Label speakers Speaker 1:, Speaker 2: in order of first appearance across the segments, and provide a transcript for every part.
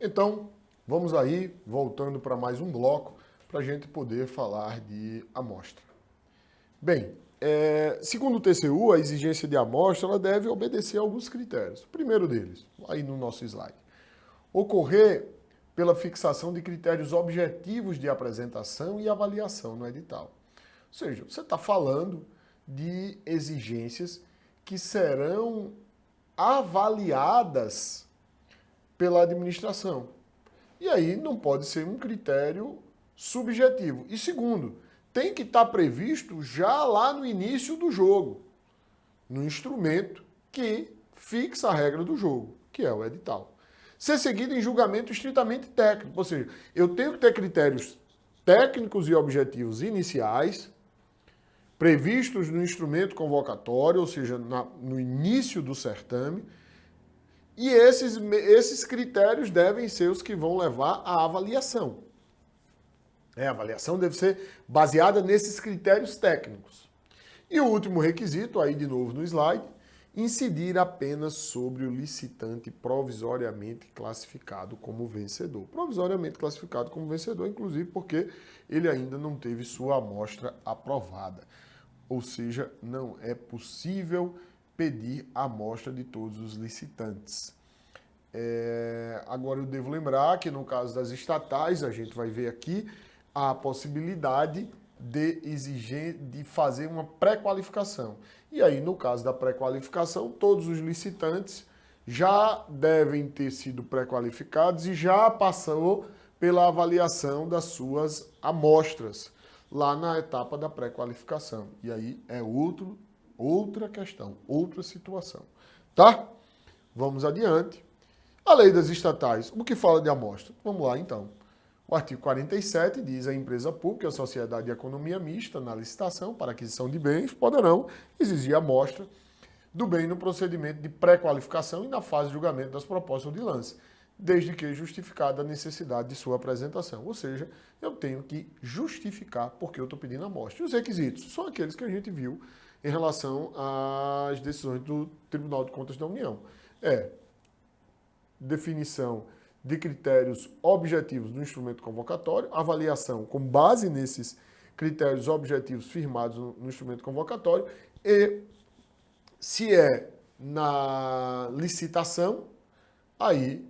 Speaker 1: Então, vamos aí, voltando para mais um bloco, para a gente poder falar de amostra. Bem, segundo o TCU, a exigência de amostra ela deve obedecer a alguns critérios. O primeiro deles, aí no nosso slide, ocorrer pela fixação de critérios objetivos de apresentação e avaliação no edital. Ou seja, você está falando de exigências que serão avaliadas pela administração. E aí não pode ser um critério subjetivo. E segundo, tem que estar previsto já lá no início do jogo, no instrumento que fixa a regra do jogo, que é o edital. Ser seguido em julgamento estritamente técnico, ou seja, eu tenho que ter critérios técnicos e objetivos iniciais, previstos no instrumento convocatório, ou seja, no início do certame, e esses critérios devem ser os que vão levar à avaliação. A avaliação deve ser baseada nesses critérios técnicos. E o último requisito, aí de novo no slide, incidir apenas sobre o licitante provisoriamente classificado como vencedor. Provisoriamente classificado como vencedor, inclusive porque ele ainda não teve sua amostra aprovada. Ou seja, não é possível pedir a amostra de todos os licitantes. Agora eu devo lembrar que no caso das estatais, a gente vai ver aqui a possibilidade de exigir, de fazer uma pré-qualificação. E aí, no caso da pré-qualificação, todos os licitantes já devem ter sido pré-qualificados e já passou pela avaliação das suas amostras lá na etapa da pré-qualificação. E aí é outra questão, outra situação. Tá? Vamos adiante. A lei das estatais, o que fala de amostra? Vamos lá então. O artigo 47 diz a empresa pública e a sociedade de economia mista, na licitação para aquisição de bens, poderão exigir amostra do bem no procedimento de pré-qualificação e na fase de julgamento das propostas de lance, desde que justificada a necessidade de sua apresentação. Ou seja, eu tenho que justificar porque eu estou pedindo amostra. E os requisitos são aqueles que a gente viu em relação às decisões do Tribunal de Contas da União. Definição de critérios objetivos do instrumento convocatório, avaliação com base nesses critérios objetivos firmados no instrumento convocatório e, se é na licitação, aí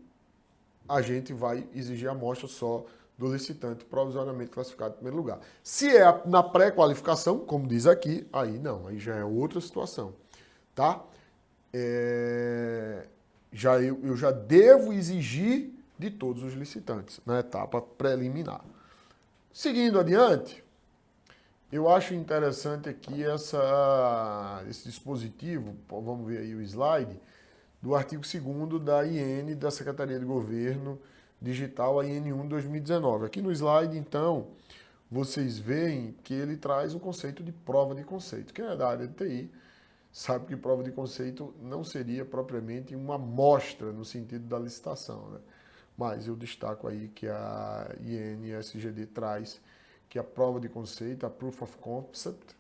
Speaker 1: a gente vai exigir a amostra só do licitante provisoriamente classificado em primeiro lugar. Se é na pré-qualificação, como diz aqui, aí não, aí já é outra situação, tá? Eu já devo exigir de todos os licitantes na etapa preliminar. Seguindo adiante, eu acho interessante aqui esse dispositivo, vamos ver aí o slide, do artigo 2º da IN, da Secretaria de Governo Digital, a IN1 2019. Aqui no slide, então, vocês veem que ele traz o conceito de prova de conceito. Quem é da área de TI sabe que prova de conceito não seria propriamente uma amostra no sentido da licitação, né? Mas eu destaco aí que a INSGD traz que a prova de conceito, a Proof of Concept,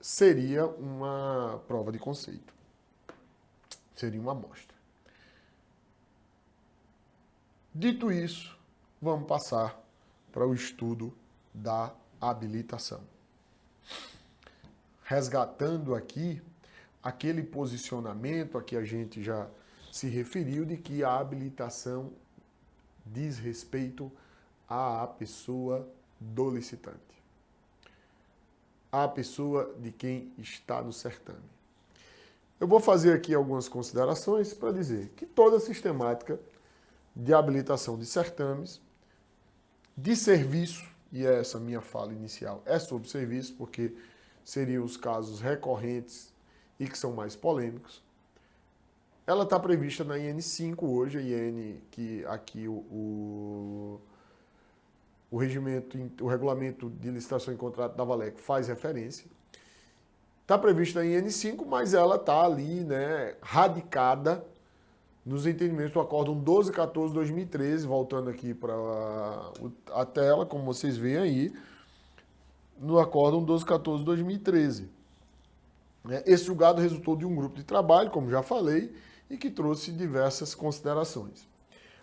Speaker 1: seria uma prova de conceito. Seria uma amostra. Dito isso, vamos passar para o estudo da habilitação. Resgatando aqui aquele posicionamento a que a gente já se referiu de que a habilitação diz respeito à pessoa do licitante, à pessoa de quem está no certame. Eu vou fazer aqui algumas considerações para dizer que toda a sistemática de habilitação de certames, de serviço, e essa minha fala inicial é sobre serviço, porque seriam os casos recorrentes e que são mais polêmicos, ela está prevista na IN5 hoje, a IN que aqui o regulamento de licitação e contrato da Valec faz referência. Está prevista na IN5, mas ela está ali, né, radicada nos entendimentos do Acórdão 1214/2013, voltando aqui para a tela, como vocês veem aí, no Acórdão 1214/2013. Esse julgado resultou de um grupo de trabalho, como já falei, e que trouxe diversas considerações.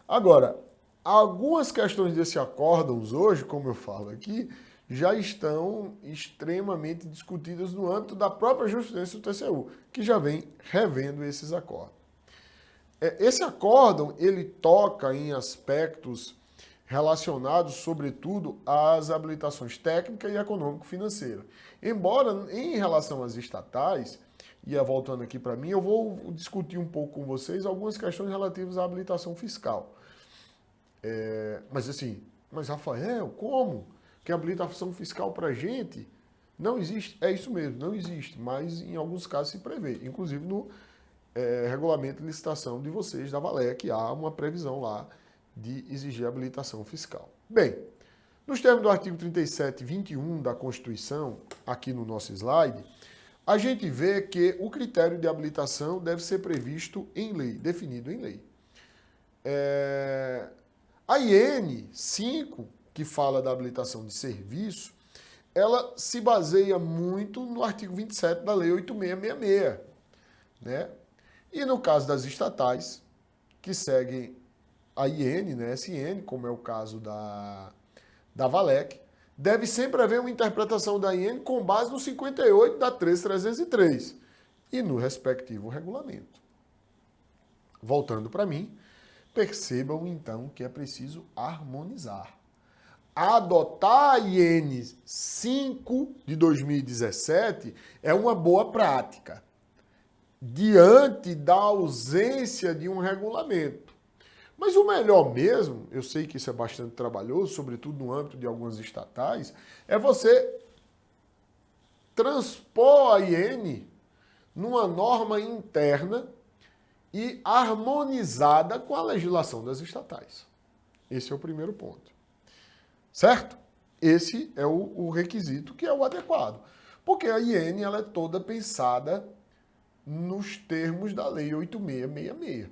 Speaker 1: Agora, Algumas questões desse acórdãos hoje, como eu falo aqui, já estão extremamente discutidas no âmbito da própria jurisprudência do TCU, que já vem revendo esses acórdãos. Esse acórdão, ele toca em aspectos relacionados, sobretudo, às habilitações técnica e econômico-financeira. Embora, em relação às estatais, e voltando aqui para mim, eu vou discutir um pouco com vocês algumas questões relativas à habilitação fiscal. Mas Rafael, como? Que a habilitação fiscal para a gente não existe? É isso mesmo, não existe, mas em alguns casos se prevê, inclusive no regulamento de licitação de vocês, da Valec, há uma previsão lá de exigir habilitação fiscal. Bem, nos termos do artigo 37.21 da Constituição, aqui no nosso slide, a gente vê que o critério de habilitação deve ser previsto em lei, definido em lei. A IN 5, que fala da habilitação de serviço, ela se baseia muito no artigo 27 da Lei 8666, né? E no caso das estatais, que seguem a IN, né, SN, como é o caso da Valec, deve sempre haver uma interpretação da IN com base no 58 da 13.303 e no respectivo regulamento. Voltando para mim, percebam então que é preciso harmonizar. Adotar a IN 5 de 2017 é uma boa prática, diante da ausência de um regulamento. Mas o melhor mesmo, eu sei que isso é bastante trabalhoso, sobretudo no âmbito de algumas estatais, é você transpor a IN numa norma interna e harmonizada com a legislação das estatais. Esse é o primeiro ponto. Certo? Esse é o requisito que é o adequado. Porque a IN ela é toda pensada nos termos da Lei 8666.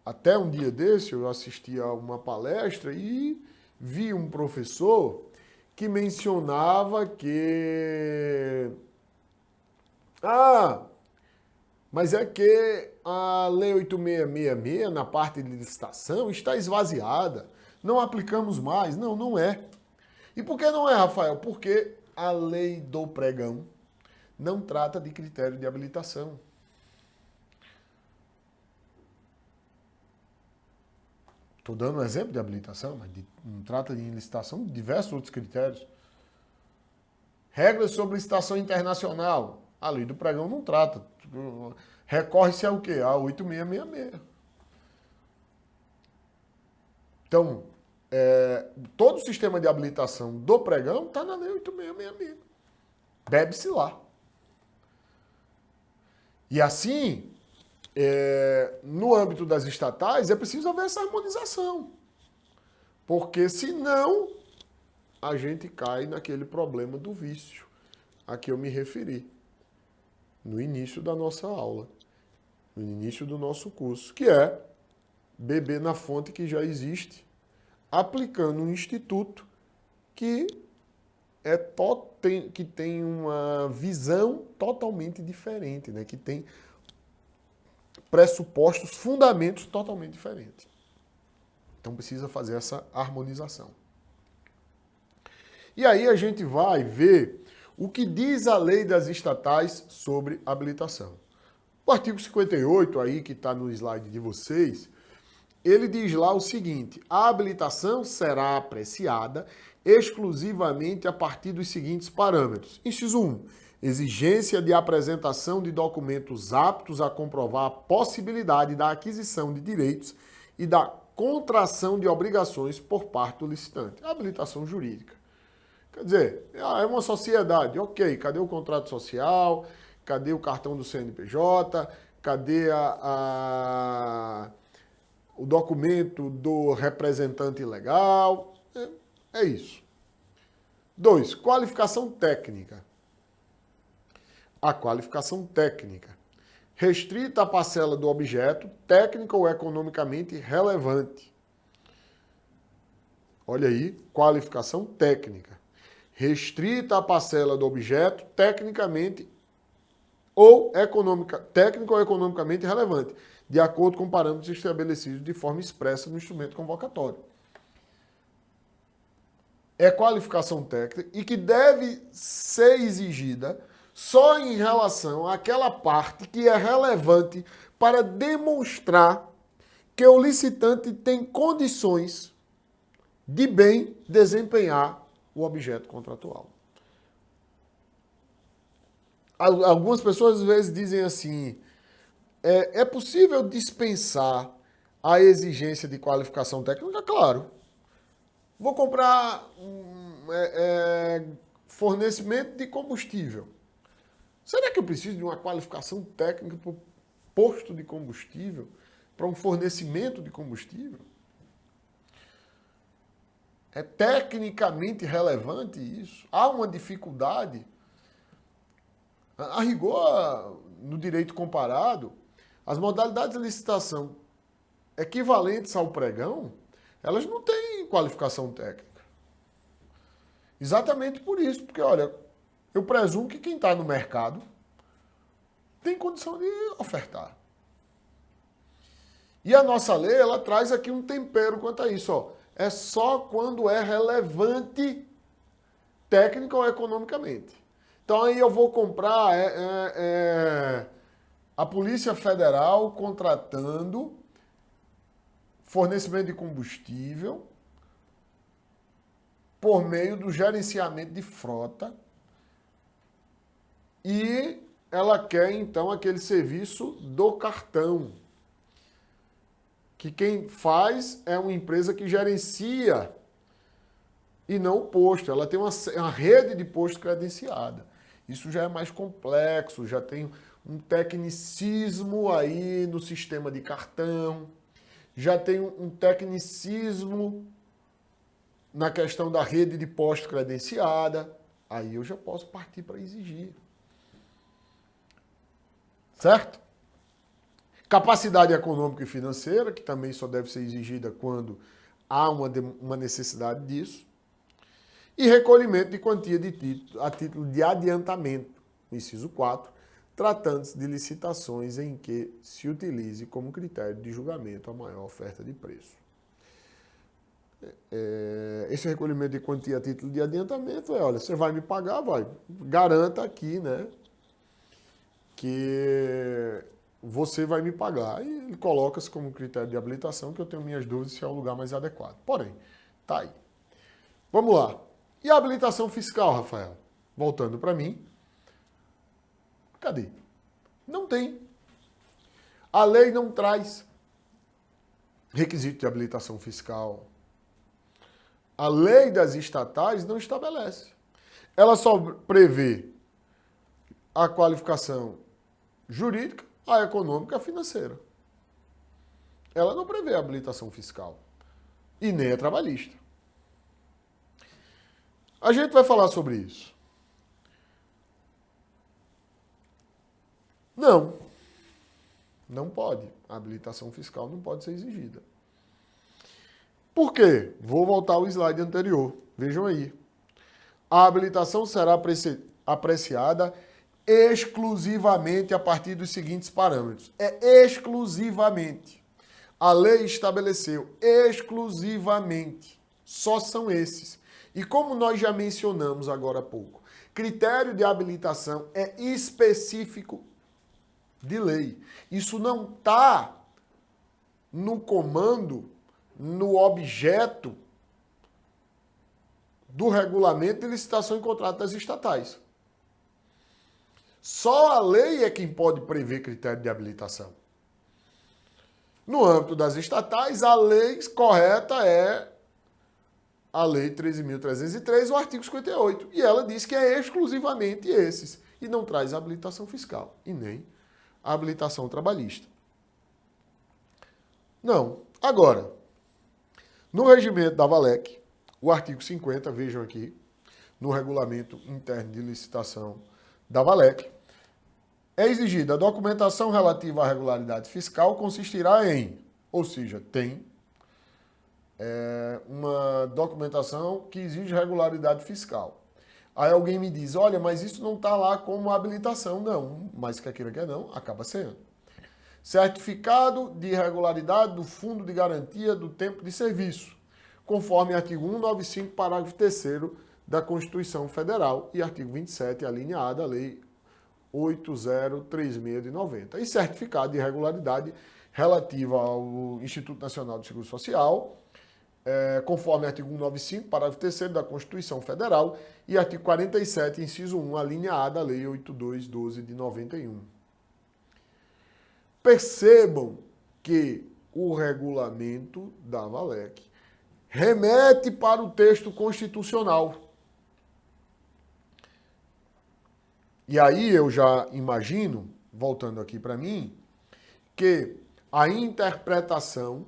Speaker 1: Até um dia desse eu assisti a uma palestra e vi um professor que mencionava que mas é que a Lei 8666, na parte de licitação, está esvaziada. Não aplicamos mais. Não, não é. E por que não é, Rafael? Porque a Lei do Pregão não trata de critério de habilitação. Estou dando um exemplo de habilitação, mas não trata de licitação de diversos outros critérios. Regras sobre licitação internacional. A Lei do Pregão não trata. Recorre-se ao quê? A 8666. Então, todo o sistema de habilitação do pregão está na Lei 8666. Bebe-se lá. E assim, no âmbito das estatais, é preciso haver essa harmonização. Porque senão, a gente cai naquele problema do vício a que eu me referi no início da nossa aula, no início do nosso curso, que é beber na fonte que já existe, aplicando um instituto que tem uma visão totalmente diferente, né? Que tem pressupostos, fundamentos totalmente diferentes. Então precisa fazer essa harmonização. E aí a gente vai ver o que diz a lei das estatais sobre habilitação. O artigo 58, aí que está no slide de vocês, ele diz lá o seguinte: a habilitação será apreciada exclusivamente a partir dos seguintes parâmetros. Inciso 1. Exigência de apresentação de documentos aptos a comprovar a possibilidade da aquisição de direitos e da contração de obrigações por parte do licitante. Habilitação jurídica. Quer dizer, é uma sociedade, ok, cadê o contrato social? Cadê o cartão do CNPJ? Cadê o documento do representante legal? É isso. 2. Qualificação técnica. A qualificação técnica. Restrita à parcela do objeto, técnica ou economicamente relevante. Olha aí, qualificação técnica. Restrita à parcela do objeto, técnica ou economicamente relevante, de acordo com parâmetros estabelecidos de forma expressa no instrumento convocatório. É qualificação técnica e que deve ser exigida só em relação àquela parte que é relevante para demonstrar que o licitante tem condições de bem desempenhar o objeto contratual. Algumas pessoas às vezes dizem assim, é possível dispensar a exigência de qualificação técnica? Claro. Vou comprar fornecimento de combustível. Será que eu preciso de uma qualificação técnica para o posto de combustível? Para um fornecimento de combustível? É tecnicamente relevante isso? Há uma dificuldade? A rigor, no direito comparado, as modalidades de licitação equivalentes ao pregão, elas não têm qualificação técnica. Exatamente por isso, porque, olha, eu presumo que quem está no mercado tem condição de ofertar. E a nossa lei, ela traz aqui um tempero quanto a isso, ó. É só quando é relevante técnica ou economicamente. Então aí eu vou comprar a Polícia Federal contratando fornecimento de combustível por meio do gerenciamento de frota e ela quer então aquele serviço do cartão, que quem faz é uma empresa que gerencia e não o posto. Ela tem uma rede de posto credenciada. Isso já é mais complexo, já tem um tecnicismo aí no sistema de cartão, já tem um tecnicismo na questão da rede de posto credenciada. Aí eu já posso partir para exigir. Certo? Capacidade econômica e financeira, que também só deve ser exigida quando há uma necessidade disso. E recolhimento de quantia de título, a título de adiantamento, inciso 4, tratando-se de licitações em que se utilize como critério de julgamento a maior oferta de preço. Esse recolhimento de quantia a título de adiantamento olha, você vai me pagar, vai, garanta aqui, né, que você vai me pagar. E ele coloca-se como critério de habilitação, que eu tenho minhas dúvidas se é o lugar mais adequado. Porém, tá aí. Vamos lá. E a habilitação fiscal, Rafael? Voltando para mim. Cadê? Não tem. A lei não traz requisito de habilitação fiscal. A lei das estatais não estabelece. Ela só prevê a qualificação jurídica, a econômica e a financeira. Ela não prevê a habilitação fiscal. E nem a trabalhista. A gente vai falar sobre isso. Não. Não pode. A habilitação fiscal não pode ser exigida. Por quê? Vou voltar ao slide anterior. Vejam aí. A habilitação será apreciada exclusivamente a partir dos seguintes parâmetros. É exclusivamente. A lei estabeleceu exclusivamente. Só são esses. E como nós já mencionamos agora há pouco, critério de habilitação é específico de lei. Isso não está no comando, no objeto do regulamento de licitação e contrato das estatais. Só a lei é quem pode prever critério de habilitação. No âmbito das estatais, a lei correta é a Lei 13.303, o artigo 58. E ela diz que é exclusivamente esses. E não traz habilitação fiscal. E nem a habilitação trabalhista. Não. Agora, no regimento da VALEC, o artigo 50, vejam aqui, no regulamento interno de licitação da VALEC, é exigida a documentação relativa à regularidade fiscal consistirá em, ou seja, tem uma documentação que exige regularidade fiscal. Aí alguém me diz, olha, mas isso não está lá como habilitação. Não, mas quer queira, quer não, acaba sendo. certificado de irregularidade do Fundo de Garantia do Tempo de Serviço, conforme artigo 195, parágrafo 3º da Constituição Federal e artigo 27, a linha A da Lei 8036 de 90. E certificado de irregularidade relativa ao Instituto Nacional do Seguro Social, conforme artigo 195, parágrafo 3º da Constituição Federal e artigo 47, inciso 1, a linha A da Lei 8212 de 91. Percebam que o regulamento da Valec remete para o texto constitucional. E aí eu já imagino, voltando aqui para mim, que a interpretação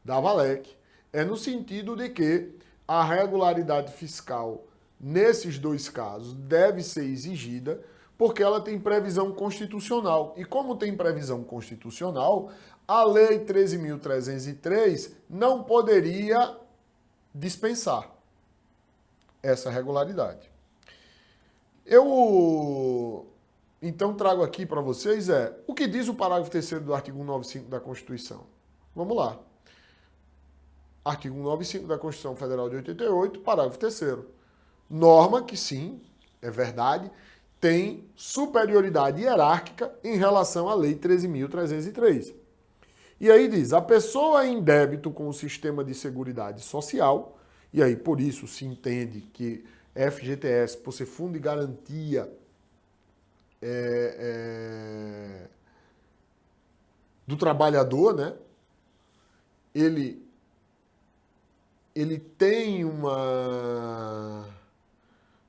Speaker 1: da Valec é no sentido de que a regularidade fiscal nesses dois casos deve ser exigida porque ela tem previsão constitucional. E como tem previsão constitucional, a Lei 13.303 não poderia dispensar essa regularidade. Eu, então, trago aqui para vocês o que diz o parágrafo 3º do artigo 195 da Constituição. Vamos lá. Artigo 195 da Constituição Federal de 88, parágrafo 3º. Norma que, sim, é verdade, tem superioridade hierárquica em relação à Lei 13.303. E aí diz, a pessoa em débito com o sistema de seguridade social, e aí por isso se entende que FGTS, por ser fundo de garantia do trabalhador, né? Ele tem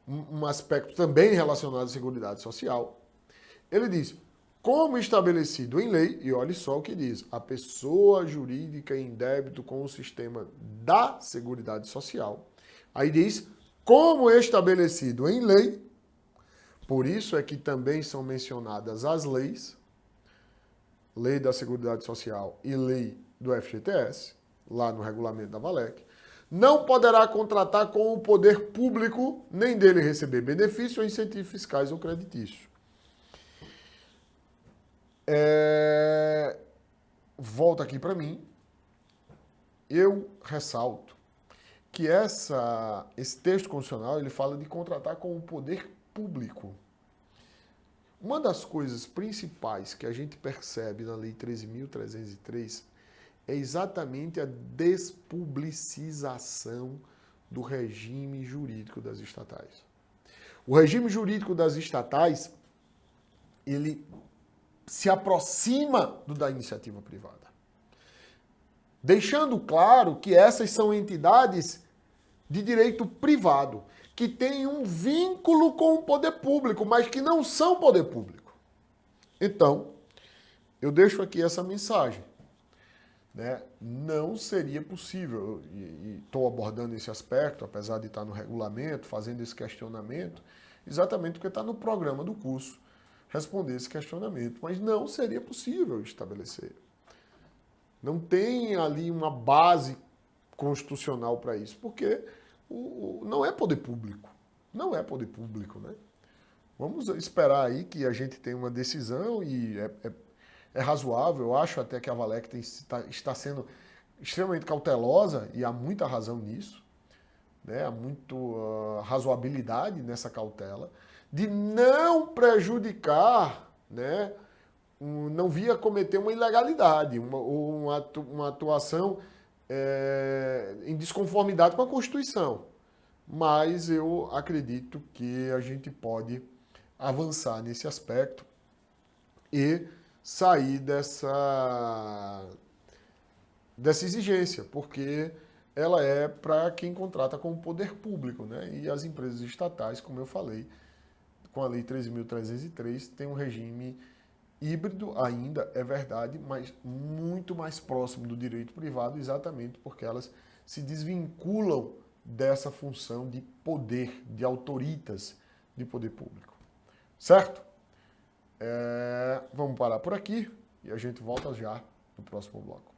Speaker 1: um aspecto também relacionado à Seguridade Social. Ele diz, como estabelecido em lei, e olha só o que diz, a pessoa jurídica em débito com o sistema da Seguridade Social. Aí diz, como estabelecido em lei, por isso é que também são mencionadas as leis, Lei da Seguridade Social e Lei do FGTS, lá no regulamento da Valec, não poderá contratar com o poder público, nem dele receber benefício ou incentivos fiscais ou creditícios. Volta aqui para mim. Eu ressalto que esse texto constitucional ele fala de contratar com o poder público. Uma das coisas principais que a gente percebe na Lei 13.303 é exatamente a despublicização do regime jurídico das estatais. O regime jurídico das estatais, ele se aproxima do da iniciativa privada, deixando claro que essas são entidades de direito privado, que têm um vínculo com o poder público, mas que não são poder público. Então, eu deixo aqui essa mensagem. Né? Não seria possível, e estou abordando esse aspecto, apesar de estar no regulamento, fazendo esse questionamento, exatamente porque está no programa do curso, responder esse questionamento, mas não seria possível estabelecer. Não tem ali uma base constitucional para isso, porque não é poder público. Não é poder público, né? Vamos esperar aí que a gente tenha uma decisão e é razoável. Eu acho até que a Valec está sendo extremamente cautelosa e há muita razão nisso, né? Há muita razoabilidade nessa cautela, de não prejudicar, né? Não via cometer uma ilegalidade, uma atuação em desconformidade com a Constituição. Mas eu acredito que a gente pode avançar nesse aspecto e sair dessa exigência, porque ela é para quem contrata com o poder público, né? E as empresas estatais, como eu falei, com a Lei 13.303, tem um regime híbrido ainda, é verdade, mas muito mais próximo do direito privado, exatamente porque elas se desvinculam dessa função de poder, de autoritas de poder público. Certo? Vamos parar por aqui e a gente volta já no próximo bloco.